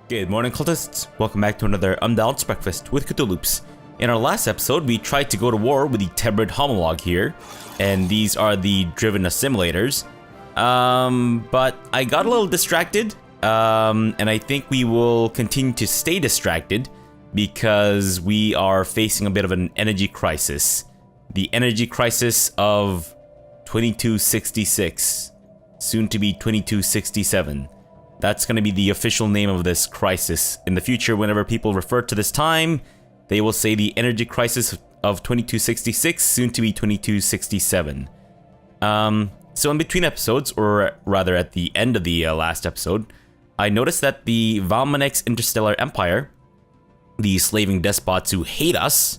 Good morning, cultists. Welcome back to another Unbalanced Breakfast with CthuLoops. In our last episode, we tried to go to war with the Tebrid homolog here, and these are the driven assimilators. But I got a little distracted, and I think we will continue to stay distracted because we are facing a bit of an energy crisis. The energy crisis of 2266, soon to be 2267. That's going to be the official name of this crisis. In the future, whenever people refer to this time, they will say the energy crisis of 2266, soon to be 2267. So in between episodes, or rather at the end of the last episode, I noticed that the Valmanex Interstellar Empire, the slaving despots who hate us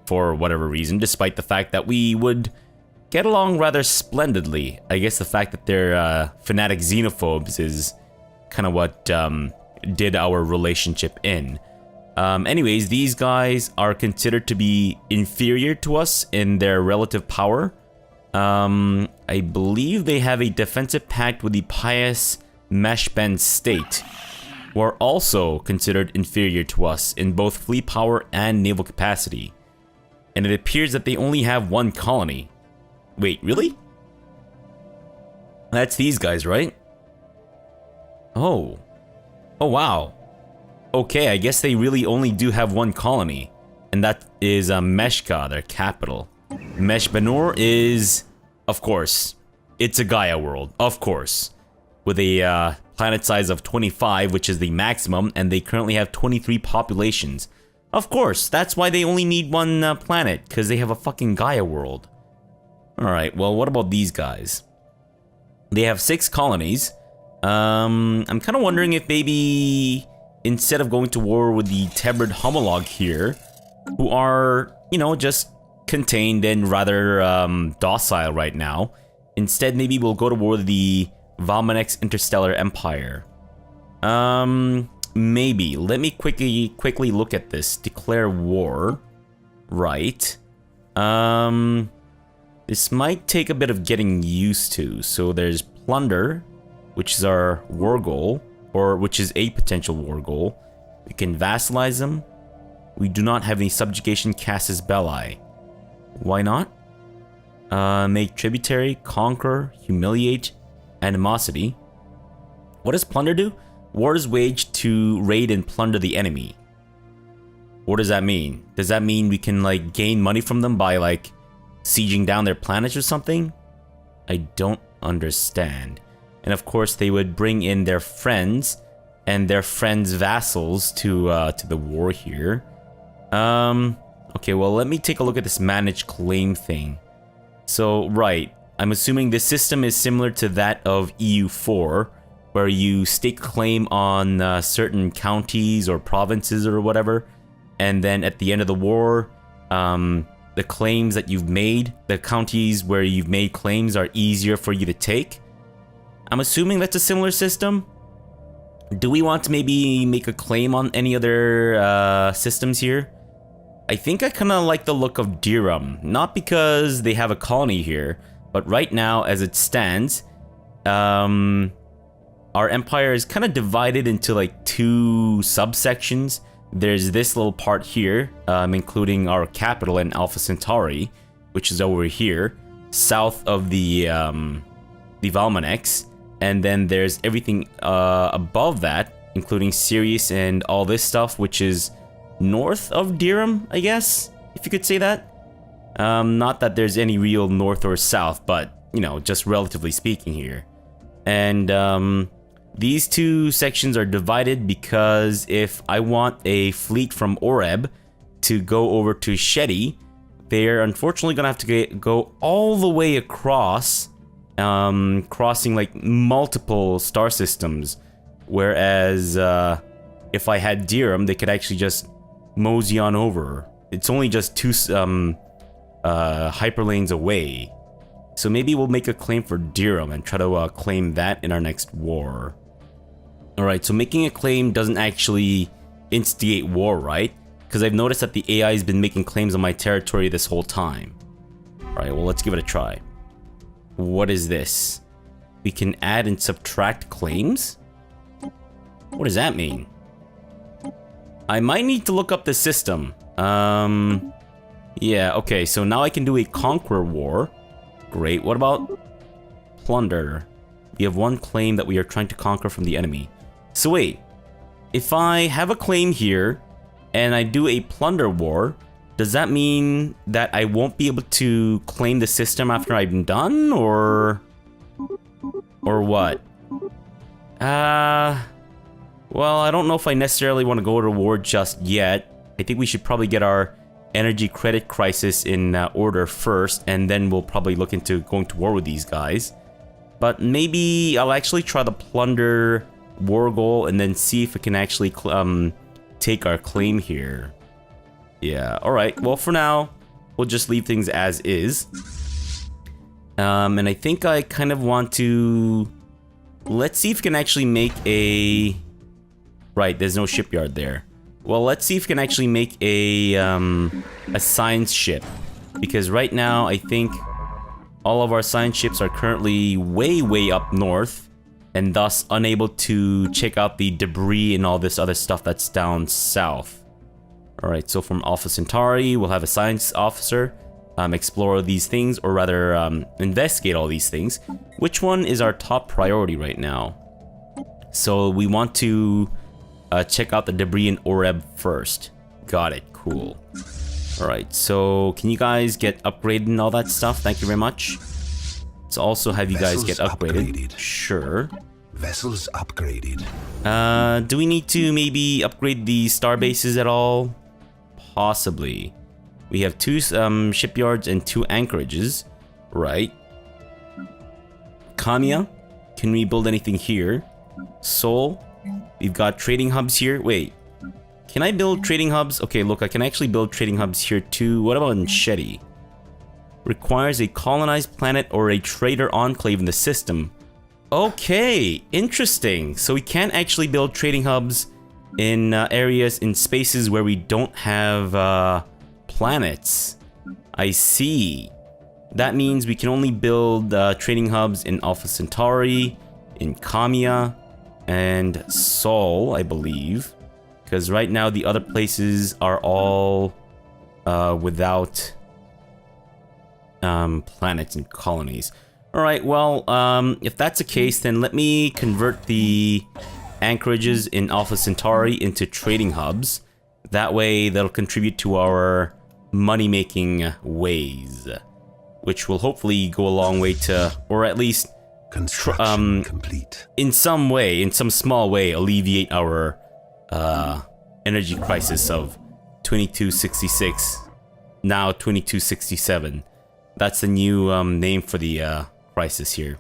for whatever reason, despite the fact that we would get along rather splendidly. I guess the fact that they're fanatic xenophobes is kind of what did our relationship in. Anyways, these guys are considered to be inferior to us in their relative power. I believe they have a defensive pact with the pious Meshben state, who are also considered inferior to us in both fleet power and naval capacity. And it appears that they only have one colony. Wait, really? That's these guys, right? Oh wow. Okay, I guess they really only do have one colony, and that is Meshka, their capital. Meshbenur is, of course, it's a Gaia world, of course, with a planet size of 25, which is the maximum, and they currently have 23 populations. Of course, that's why they only need one planet, because they have a fucking Gaia world. Alright, well, what about these guys? They have 6 colonies. I'm kind of wondering if maybe instead of going to war with the Tebrid homolog here, who are, you know, just contained and rather docile right now, instead maybe we'll go to war with the Valmanex Interstellar Empire. Maybe. Let me quickly look at this. Declare war. Right. This might take a bit of getting used to. So there's plunder, which is our war goal, or which is a potential war goal. We can vassalize them. We do not have any subjugation casus belli. Why not? Make tributary, conquer, humiliate, animosity. What does plunder do? War is waged to raid and plunder the enemy. What does that mean? Does that mean we can like gain money from them by like sieging down their planets or something? I don't understand. And of course, they would bring in their friends and their friends' vassals to the war here. Okay, well, let me take a look at this managed claim thing. So, right, I'm assuming this system is similar to that of EU4, where you stake claim on certain counties or provinces or whatever, and then at the end of the war, the claims that you've made, the counties where you've made claims are easier for you to take. I'm assuming that's a similar system. Do we want to maybe make a claim on any other systems here? I think I kind of like the look of Diram, not because they have a colony here, but right now as it stands, our empire is kind of divided into like 2 subsections. There's this little part here, including our capital in Alpha Centauri, which is over here, south of the Valmanex. And then there's everything above that, including Sirius and all this stuff, which is north of Diram, I guess, if you could say that. Not that there's any real north or south, but, you know, just relatively speaking here. And these 2 sections are divided because if I want a fleet from Oreb to go over to Shetty, they're unfortunately going to have to go all the way across, crossing like multiple star systems, whereas if I had Diram, they could actually just mosey on over. It's only just 2 hyperlanes away, so maybe we'll make a claim for Diram and try to claim that in our next war. Alright, so making a claim doesn't actually instigate war, right? Because I've noticed that the AI has been making claims on my territory this whole time. Alright, well, let's give it a try. What is this? We can add and subtract claims? What does that mean? I might need to look up the system. Yeah, okay, so now I can do a conqueror war. Great, what about plunder? We have one claim that we are trying to conquer from the enemy. So wait, if I have a claim here and I do a plunder war, does that mean that I won't be able to claim the system after I'm done, or what? Well, I don't know if I necessarily want to go to war just yet. I think we should probably get our energy credit crisis in order first, and then we'll probably look into going to war with these guys. But maybe I'll actually try the plunder war goal and then see if we can actually take our claim here. Yeah, alright. Well, for now, we'll just leave things as is. And I think I kind of want to... Let's see if we can actually make a... Right, there's no shipyard there. Well, let's see if we can actually make a science ship. Because right now, I think all of our science ships are currently way up north, and thus unable to check out the debris and all this other stuff that's down south. Alright, so from Alpha Centauri, we'll have a science officer explore these things, or rather investigate all these things. Which one is our top priority right now? So we want to check out the debris in Oreb first. Got it, cool. Alright, so can you guys get upgraded and all that stuff? Thank you very much. Let's also have you guys get upgraded. Sure. Vessels upgraded. Do we need to maybe upgrade the star bases at all? Possibly. We have 2 shipyards and 2 anchorages. Right. Kamiya, can we build anything here? Seoul, we've got trading hubs here. Wait, can I build trading hubs? Okay, look, I can actually build trading hubs here too. What about Nshedi? Requires a colonized planet or a trader enclave in the system. Okay, interesting. So we can actually build trading hubs in areas, in spaces where we don't have planets. I see. That means we can only build trading hubs in Alpha Centauri, in Kamiya, and Sol, I believe. Because right now the other places are all without planets and colonies. Alright, well, if that's the case, then let me convert the anchorages in Alpha Centauri into trading hubs. That way, that'll contribute to our money-making ways, which will hopefully go a long way to, or at least, construction complete. In some way, in some small way, alleviate our energy crisis of 2266, now 2267. That's the new name for the crisis here.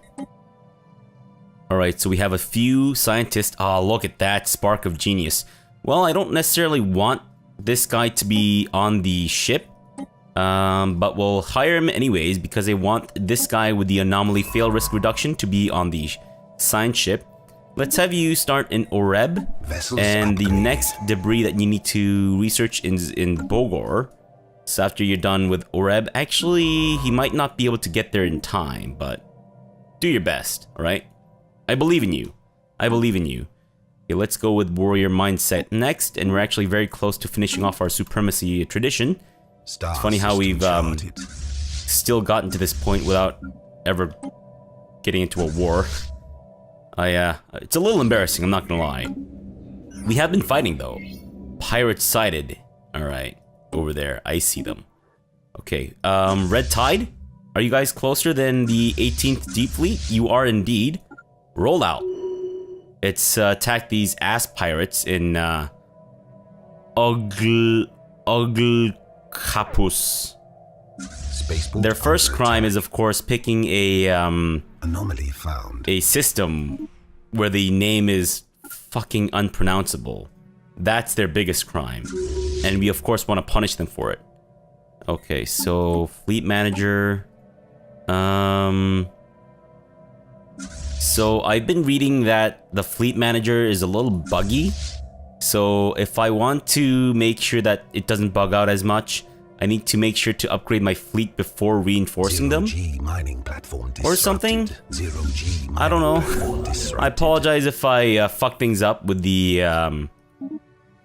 Alright, so we have a few scientists. Oh, look at that spark of genius. Well, I don't necessarily want this guy to be on the ship, but we'll hire him anyways because I want this guy with the anomaly fail risk reduction to be on the science ship. Let's have you start in Oreb, and the next debris that you need to research is in Bogor. So after you're done with Oreb, actually, he might not be able to get there in time, but do your best, alright? I believe in you. I believe in you. Okay, let's go with Warrior Mindset next, and we're actually very close to finishing off our Supremacy tradition. It's funny how we've still gotten to this point without ever getting into a war. It's a little embarrassing, I'm not gonna lie. We have been fighting though. Pirates sighted. Alright, over there, I see them. Okay, Red Tide? Are you guys closer than the 18th Deep Fleet? You are indeed. Roll out. It's attack these ass pirates in Kapus. Their first crime is, of course, picking a anomaly found. A system where the name is fucking unpronounceable. That's their biggest crime, and we of course want to punish them for it. Okay, so fleet manager. So I've been reading that the fleet manager is a little buggy. So if I want to make sure that it doesn't bug out as much, I need to make sure to upgrade my fleet before reinforcing them. Or something? I don't know. I apologize if I fuck things up with the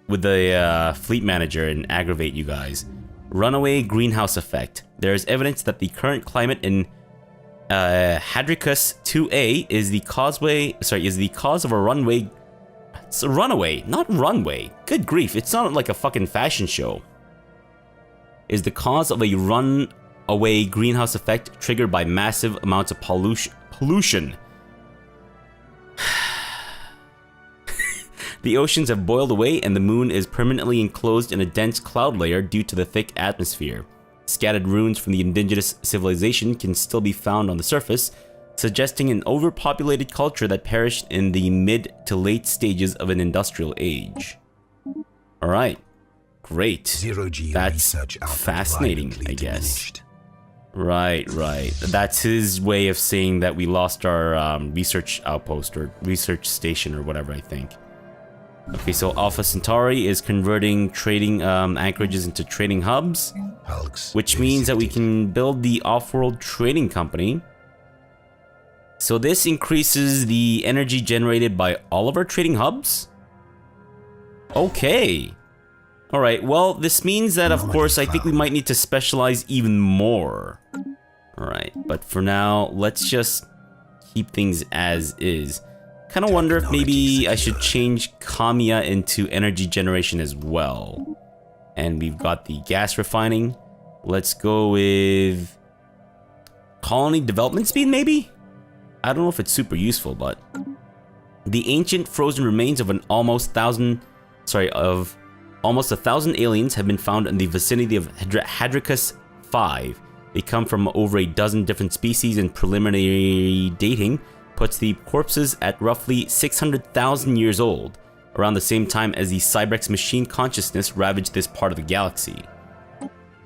with the fleet manager and aggravate you guys. Runaway greenhouse effect. There is evidence that the current climate in Hadricus 2A is the cause of a runway. It's a runaway, not runway. Good grief, it's not like a fucking fashion show. Is the cause of a runaway greenhouse effect triggered by massive amounts of pollution. The oceans have boiled away and the moon is permanently enclosed in a dense cloud layer due to the thick atmosphere. Scattered ruins from the indigenous civilization can still be found on the surface, suggesting an overpopulated culture that perished in the mid to late stages of an industrial age. Alright, great. Zero-G That's fascinating, I guess. Right. That's his way of saying that we lost our research outpost or research station or whatever, I think. Okay, so Alpha Centauri is converting trading anchorages into trading hubs, which means that we can build the off-world trading company. So this increases the energy generated by all of our trading hubs? Okay. Alright, well, this means that, of course, I think we might need to specialize even more. Alright, but for now, let's just keep things as is. Kind of wonder if maybe I should change Kamiya into energy generation as well. And we've got the gas refining. Let's go with colony development speed, maybe? I don't know if it's super useful, but the ancient frozen remains of almost 1,000 aliens have been found in the vicinity of Hadricus 5. They come from over a dozen different species, and preliminary dating puts the corpses at roughly 600,000 years old, around the same time as the Cybrex machine consciousness ravaged this part of the galaxy.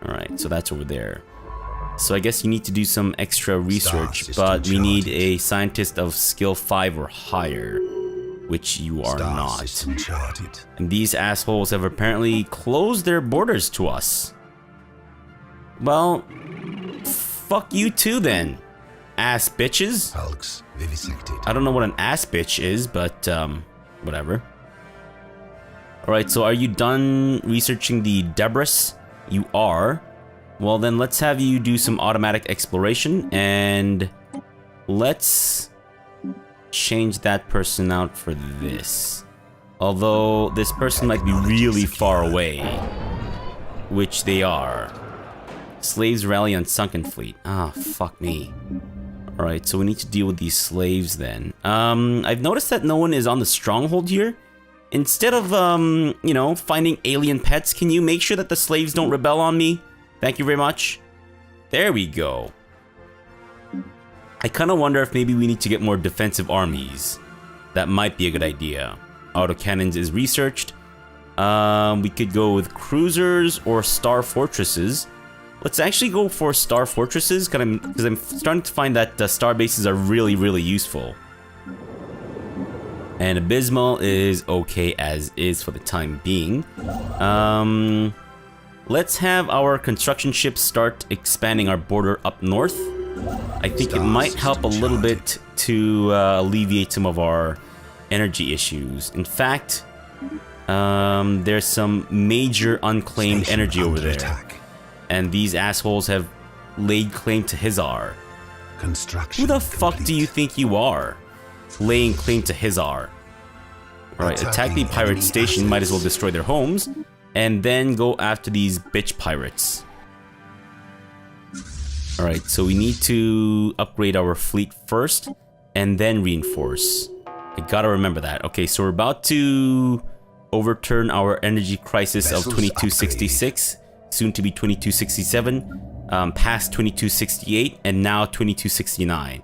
Alright, so that's over there. So I guess you need to do some extra research, but we need a scientist of skill 5 or higher, which you are not. And these assholes have apparently closed their borders to us. Well, fuck you too then, ass bitches. I don't know what an ass bitch is, but whatever. Alright, so are you done researching the debris? You are. Well then, let's have you do some automatic exploration, and let's change that person out for this. Although this person might be really far away, which they are. Slaves rally on sunken fleet. Ah, fuck me. Alright, so we need to deal with these slaves then. I've noticed that no one is on the stronghold here. Instead of, you know, finding alien pets, can you make sure that the slaves don't rebel on me? Thank you very much. There we go. I kind of wonder if maybe we need to get more defensive armies. That might be a good idea. Autocannons is researched. We could go with cruisers or star fortresses. Let's actually go for star fortresses, because I'm starting to find that star bases are really, really useful. And Abysmal is okay as is for the time being. Let's have our construction ships start expanding our border up north. I think it might help a little bit to alleviate some of our energy issues. In fact, there's some major unclaimed energy over there. And these assholes have laid claim to Hizar. Who the fuck do you think you are? Laying claim to Hizar. Alright, attack the pirate station, might as well destroy their homes. And then go after these bitch pirates. Alright, so we need to upgrade our fleet first, and then reinforce. I gotta remember that. Okay, so we're about to overturn our energy crisis of 2266. Soon to be 2267, past 2268, and now 2269.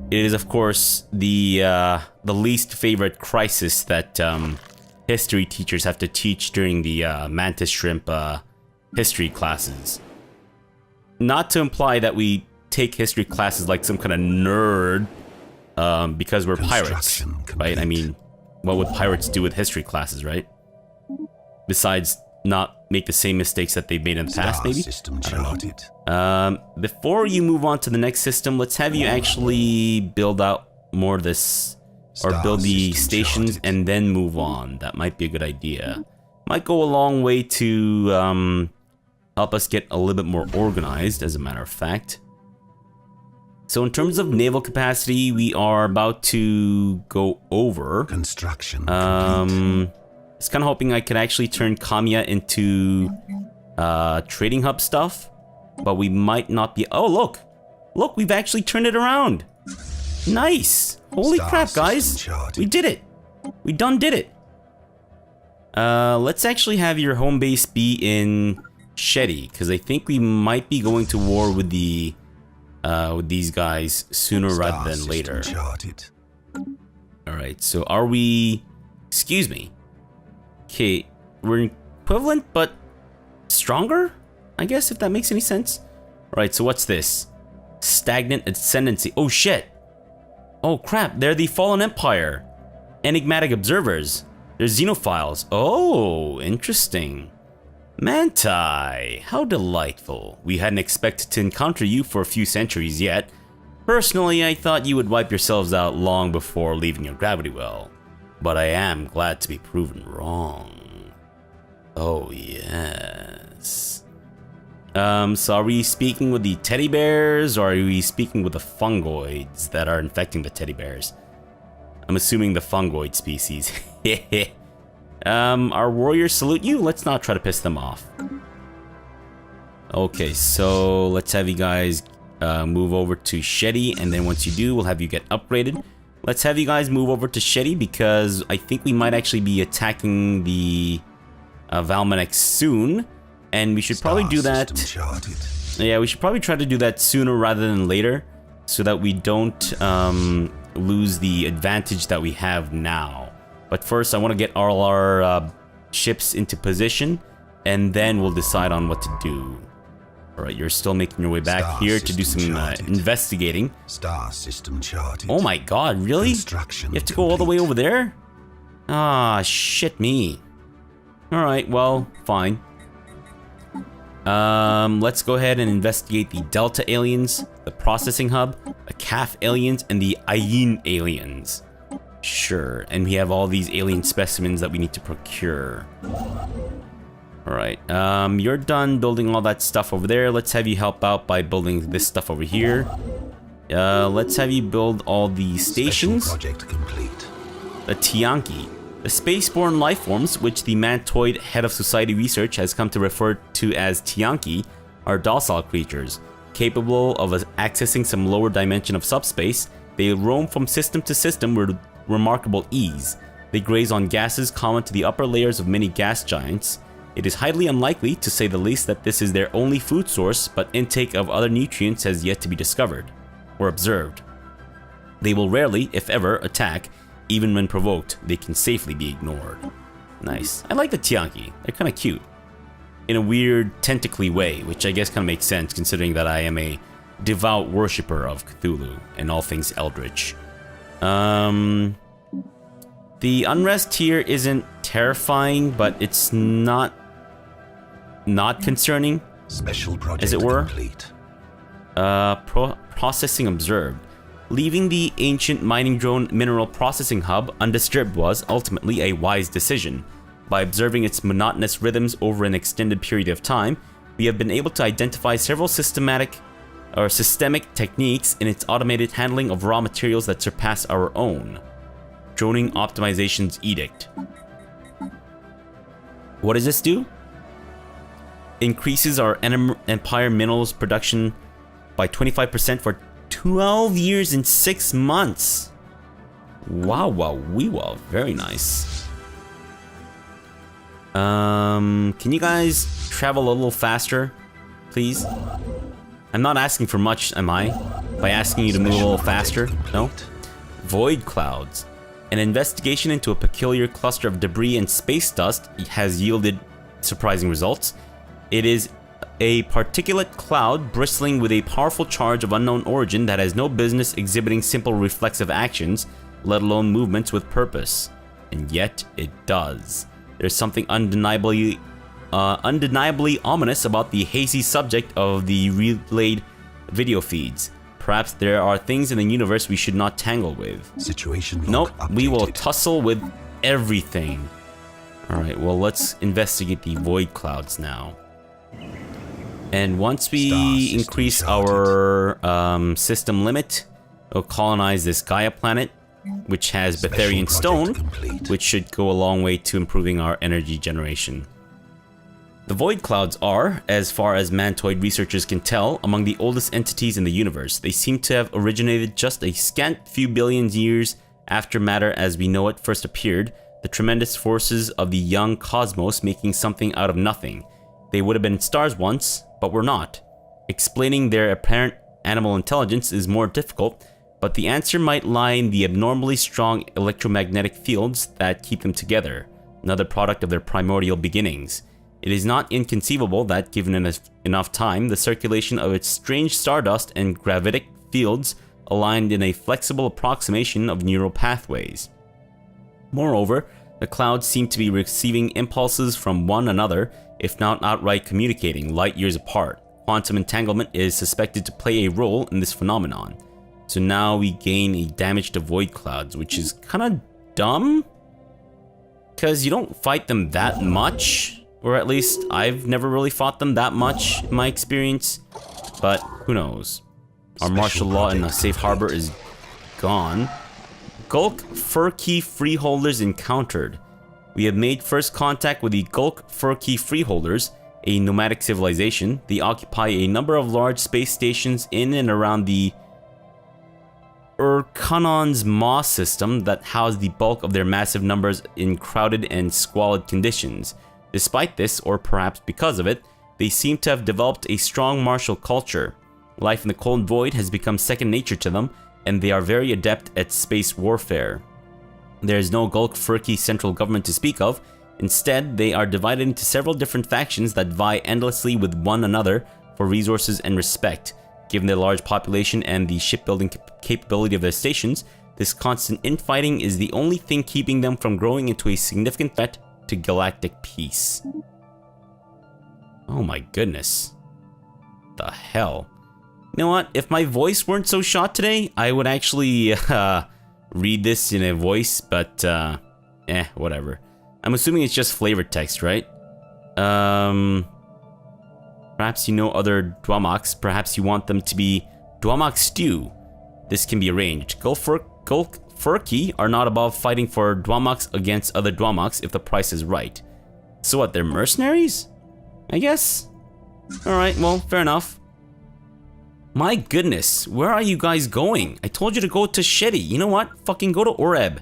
It is, of course, the least favorite crisis that history teachers have to teach during the Mantis Shrimp history classes. Not to imply that we take history classes like some kind of nerd because we're pirates, right? I mean, what would pirates do with history classes, right? Besides not make the same mistakes that they've made in the past, maybe? I don't know. Before you move on to the next system, let's have you actually build out more of this or Star build the system stations charted. and then move on. That might be a good idea. Might go a long way to help us get a little bit more organized, as a matter of fact. So in terms of naval capacity, we are about to go over. Construction complete. I was kind of hoping I could actually turn Kamiya into trading hub stuff, but we might not be. Oh, look! Look, we've actually turned it around. Nice! Holy Star crap, system guys! charted. We did it! We done did it! Let's actually have your home base be in Shetty, because I think we might be going to war with the with these guys sooner Star rather than system later. charted. Alright, so are we... Excuse me. Okay, we're equivalent, but stronger? I guess, if that makes any sense. Alright, so what's this? Stagnant ascendancy. Oh, shit! Oh, crap, they're the Fallen Empire. Enigmatic observers. They're xenophiles. Oh, interesting. Manti, how delightful. We hadn't expected to encounter you for a few centuries yet. Personally, I thought you would wipe yourselves out long before leaving your gravity well. But I am glad to be proven wrong. Oh, yes. So are we speaking with the teddy bears, or are we speaking with the fungoids that are infecting the teddy bears? I'm assuming the fungoid species. Our warriors salute you. Let's not try to piss them off. Okay, so let's have you guys move over to Shetty, and then once you do, we'll have you get upgraded. Let's have you guys move over to Shetty, because I think we might actually be attacking the Valmanex soon, and we should probably do that. Yeah, we should probably try to do that sooner rather than later, so that we don't lose the advantage that we have now. But first, I want to get all our ships into position, and then we'll decide on what to do. Alright, you're still making your way back Star here to do system some charted. investigating. Star system charted. Oh my god, really? Construction You have to go all the way complete. over there? Ah, shit me. Alright, well, fine. Let's go ahead and investigate the Delta aliens, the Processing Hub, the CAF aliens, and the Ayin aliens. Sure, and we have all these alien specimens that we need to procure. Alright, you're done building all that stuff over there. Let's have you help out by building this stuff over here. Let's have you build all the stations. Special project complete. The Tianki, the spaceborne lifeforms, which the Mantoid head of society research has come to refer to as Tianki, are docile creatures, capable of accessing some lower dimension of subspace. They roam from system to system with remarkable ease. They graze on gases common to the upper layers of many gas giants. It is highly unlikely, to say the least, that this is their only food source, but intake of other nutrients has yet to be discovered or observed. They will rarely, if ever, attack. Even when provoked, they can safely be ignored. Nice. I like the Tianki. They're kind of cute. In a weird, tentacly way, which I guess kind of makes sense considering that I am a devout worshipper of Cthulhu and all things eldritch. The unrest here isn't terrifying, but it's not concerning, Special project as it were. complete. Processing observed. Leaving the ancient mining drone mineral processing hub undisturbed was ultimately a wise decision. By observing its monotonous rhythms over an extended period of time, we have been able to identify several systemic techniques in its automated handling of raw materials that surpass our own. Droning Optimization's Edict. What does this do? Increases our Empire minerals production by 25% for 12 years and 6 months. Wow, wow, wee wow, very nice. Can you guys travel a little faster, please? I'm not asking for much, am I? By asking you to move a little faster? No? Void clouds. An investigation into a peculiar cluster of debris and space dust has yielded surprising results. It is a particulate cloud bristling with a powerful charge of unknown origin that has no business exhibiting simple reflexive actions, let alone movements with purpose. And yet, it does. There's something undeniably ominous about the hazy subject of the relayed video feeds. Perhaps there are things in the universe we should not tangle with. Situation log Nope, updated. we will tussle with everything. Alright, well, let's investigate the void clouds now. And once we increase our system limit, we'll colonize this Gaia planet, which has Betharian stone, which should go a long way to improving our energy generation. The void clouds are, as far as mantoid researchers can tell, among the oldest entities in the universe. They seem to have originated just a scant few billion years after matter as we know it first appeared, the tremendous forces of the young cosmos making something out of nothing. They would have been stars once, but were not. Explaining their apparent animal intelligence is more difficult, but the answer might lie in the abnormally strong electromagnetic fields that keep them together, another product of their primordial beginnings. It is not inconceivable that, given enough time, the circulation of its strange stardust and gravitic fields aligned in a flexible approximation of neural pathways. Moreover, the clouds seem to be receiving impulses from one another, if not outright communicating, light years apart. Quantum entanglement is suspected to play a role in this phenomenon. So now we gain a damage to void clouds, which is kind of dumb, because you don't fight them that much, or at least I've never really fought them that much in my experience, but who knows. Our martial law in a safe harbor is gone. Gulk Furky freeholders encountered. We have made first contact with the Gulk Furky freeholders, a nomadic civilization. They occupy a number of large space stations in and around the Urkanon's Maw system that house the bulk of their massive numbers in crowded and squalid conditions. Despite this, or perhaps because of it, they seem to have developed a strong martial culture. Life in the cold void has become second nature to them, and they are very adept at space warfare. There is no Gulk Furky central government to speak of. Instead, they are divided into several different factions that vie endlessly with one another for resources and respect. Given their large population and the shipbuilding capability of their stations, this constant infighting is the only thing keeping them from growing into a significant threat to galactic peace. Oh my goodness. The hell? You know what? If my voice weren't so shot today, I would actually read this in a voice, but whatever. I'm assuming it's just flavor text, right? Perhaps you know other Dwamaks. Perhaps you want them to be Dwamak stew. This can be arranged. Gulk Furky are not above fighting for Dwamaks against other Dwamaks if the price is right. So what, they're mercenaries? I guess? Alright, well, fair enough. My goodness, where are you guys going? I told you to go to Shetty. You know what? Fucking go to Oreb.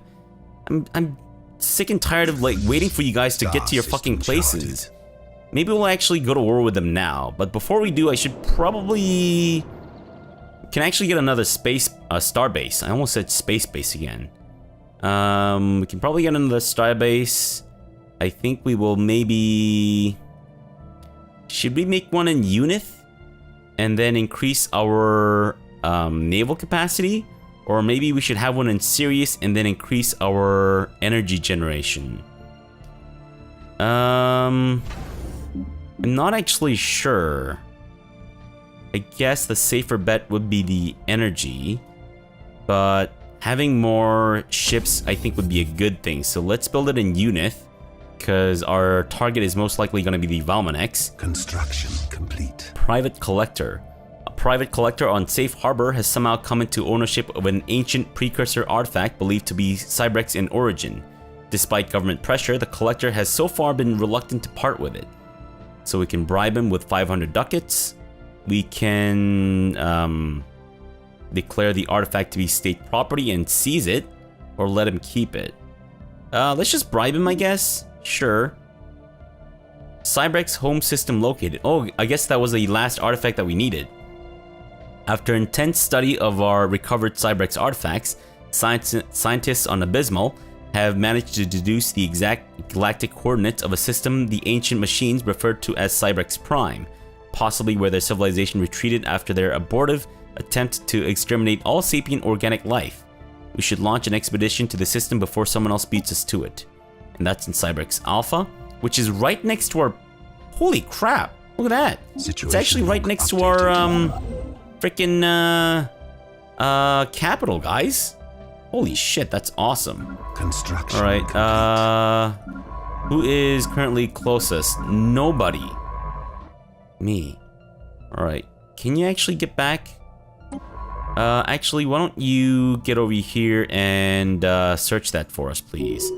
I'm sick and tired of like waiting for you guys to get to your fucking places. Maybe we'll actually go to war with them now, but before we do, I should probably... Can actually get another space, star base. I almost said space base again. We can probably get another star base. I think we will maybe... Should we make one in Unith? And then increase our naval capacity? Or maybe we should have one in Sirius and then increase our energy generation. I'm not actually sure. I guess the safer bet would be the energy, but having more ships I think would be a good thing. So let's build it in Unith, because our target is most likely going to be the Valmanex. Construction complete. Private collector. A private collector on Safe Harbor has somehow come into ownership of an ancient precursor artifact believed to be Cybrex in origin. Despite government pressure, the collector has so far been reluctant to part with it. So we can bribe him with 500 ducats. We can declare the artifact to be state property and seize it, or let him keep it. Let's just bribe him, I guess. Sure. Cybrex home system located. Oh, I guess that was the last artifact that we needed. After intense study of our recovered Cybrex artifacts, scientists on Abysmal have managed to deduce the exact galactic coordinates of a system the ancient machines referred to as Cybrex Prime, possibly where their civilization retreated after their abortive attempt to exterminate all sapient organic life. We should launch an expedition to the system before someone else beats us to it. And that's in Cybrex Alpha, which is right next to our... Holy crap! Look at that! It's actually right next to our, frickin', capital, guys. Holy shit, that's awesome. Construction. Alright, who is currently closest? Nobody. Me. Alright, can you actually get back? Actually, why don't you get over here and search that for us, please?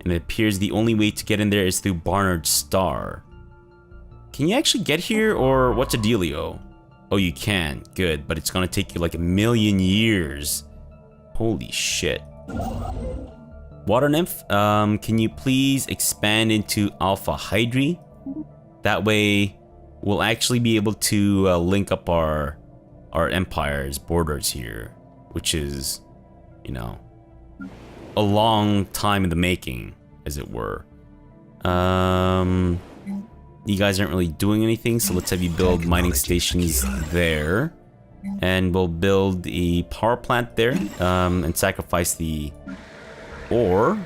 And it appears the only way to get in there is through Barnard Star. Can you actually get here, or what's a dealio? Oh, you can. Good, but it's gonna take you like 1,000,000 years. Holy shit. Water Nymph, can you please expand into Alpha Hydri? That way, we'll actually be able to link up our empire's borders here, which is, you know, a long time in the making, as it were. You guys aren't really doing anything, so let's have you build mining stations there. And we'll build a power plant there, and sacrifice the ore.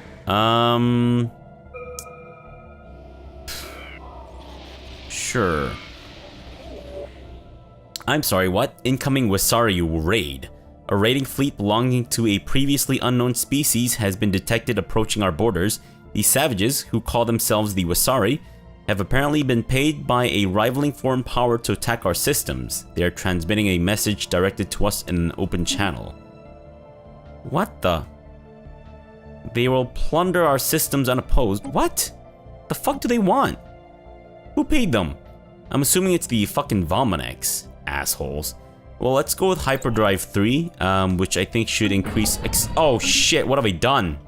Sure. I'm sorry, what? Incoming Wasari raid. A raiding fleet belonging to a previously unknown species has been detected approaching our borders. These savages, who call themselves the Wasari, have apparently been paid by a rivaling foreign power to attack our systems. They are transmitting a message directed to us in an open channel. What the? They will plunder our systems unopposed. What? The fuck do they want? Who paid them? I'm assuming it's the fucking Vominex. Assholes. Well, let's go with Hyperdrive 3, which I think should increase oh shit, what have I done?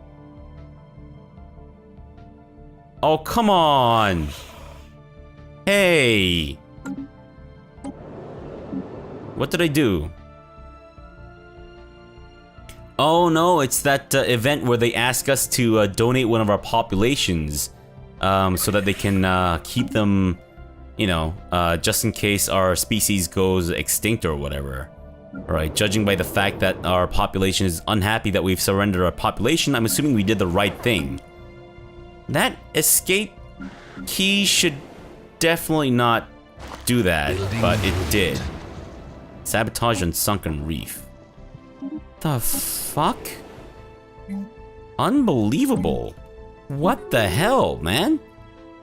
Oh, come on! Hey! What did I do? Oh no, it's that event where they ask us to donate one of our populations, so that they can keep them, you know, just in case our species goes extinct or whatever. Alright, judging by the fact that our population is unhappy that we've surrendered our population, I'm assuming we did the right thing. That escape key should definitely not do that, but it did. Sabotage on Sunken Reef. The fuck? Unbelievable. What the hell, man?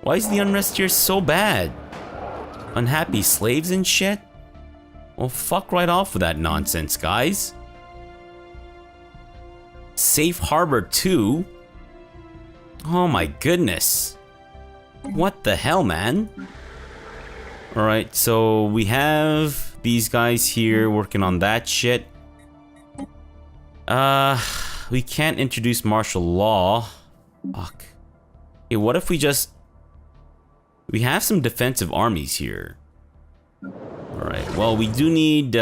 Why is the unrest here so bad? Unhappy slaves and shit? Well, fuck right off with that nonsense, guys. Safe Harbor 2? Oh my goodness. What the hell, man? Alright, so we have these guys here working on that shit. We can't introduce martial law. Fuck. Hey, what if we just... We have some defensive armies here. Alright, well, we do need,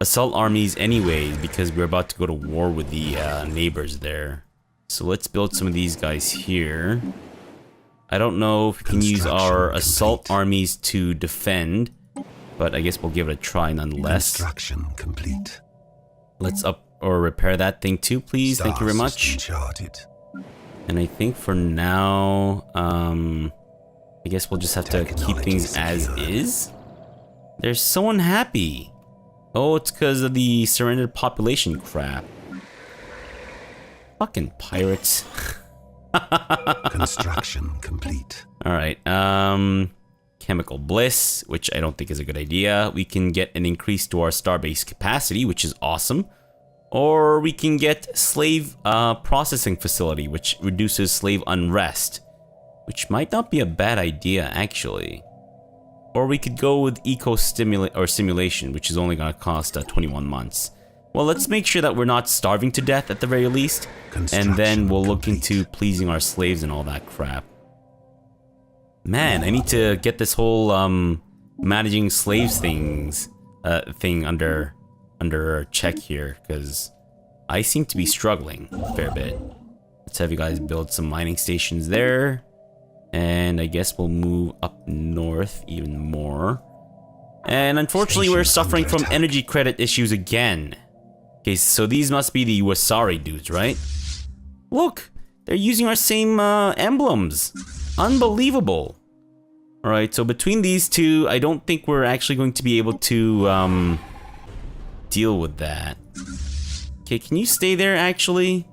assault armies anyway, because we're about to go to war with the neighbors there. So let's build some of these guys here. I don't know if we can use our assault armies to defend, but I guess we'll give it a try nonetheless. Construction complete. Let's up or repair that thing too, please. Thank you very much. Charted. And I think for now, I guess we'll just have to keep things as is. They're so unhappy. Oh, it's because of the surrendered population crap. Fucking pirates. Construction complete. Alright, Chemical Bliss, which I don't think is a good idea. We can get an increase to our starbase capacity, which is awesome. Or we can get Slave Processing Facility, which reduces slave unrest. Which might not be a bad idea, actually. Or we could go with Simulation, which is only gonna cost 21 months. Well, let's make sure that we're not starving to death at the very least. And then we'll look into pleasing our slaves and all that crap. Man, I need to get this whole managing slaves thing under check here, because I seem to be struggling a fair bit. Let's have you guys build some mining stations there. And I guess we'll move up north even more. And unfortunately, we're suffering from energy credit issues again. Okay, so these must be the Wasari dudes, right? Look, they're using our same emblems. Unbelievable. Alright, so between these two, I don't think we're actually going to be able to deal with that. Okay, can you stay there actually?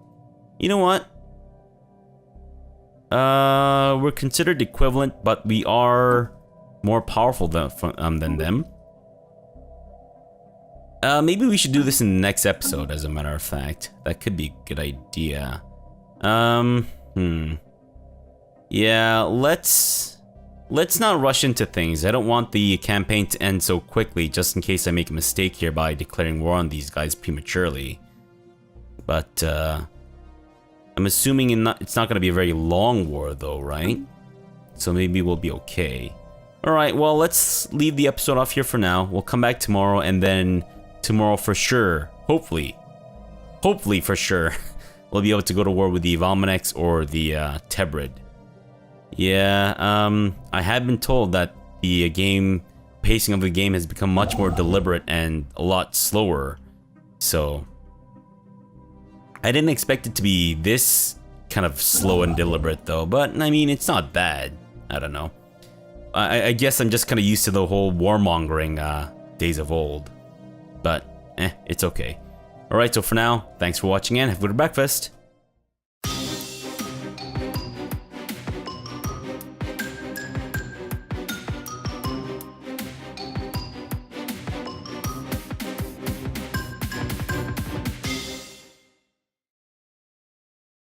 You know what? We're considered equivalent, but we are more powerful than them. Maybe we should do this in the next episode, as a matter of fact. That could be a good idea. Yeah, let's not rush into things. I don't want the campaign to end so quickly, just in case I make a mistake here by declaring war on these guys prematurely. But, I'm assuming it's not going to be a very long war, though, right? So maybe we'll be okay. Alright, well, let's leave the episode off here for now. We'll come back tomorrow, and then tomorrow for sure, hopefully for sure, we'll be able to go to war with the Valmanex or the Tebrid. Yeah, I have been told that the pacing of the game has become much more deliberate and a lot slower. So I didn't expect it to be this kind of slow and deliberate though, but I mean, it's not bad. I don't know. I guess I'm just kind of used to the whole warmongering days of old. But, it's okay. Alright, so for now, thanks for watching and have a good breakfast.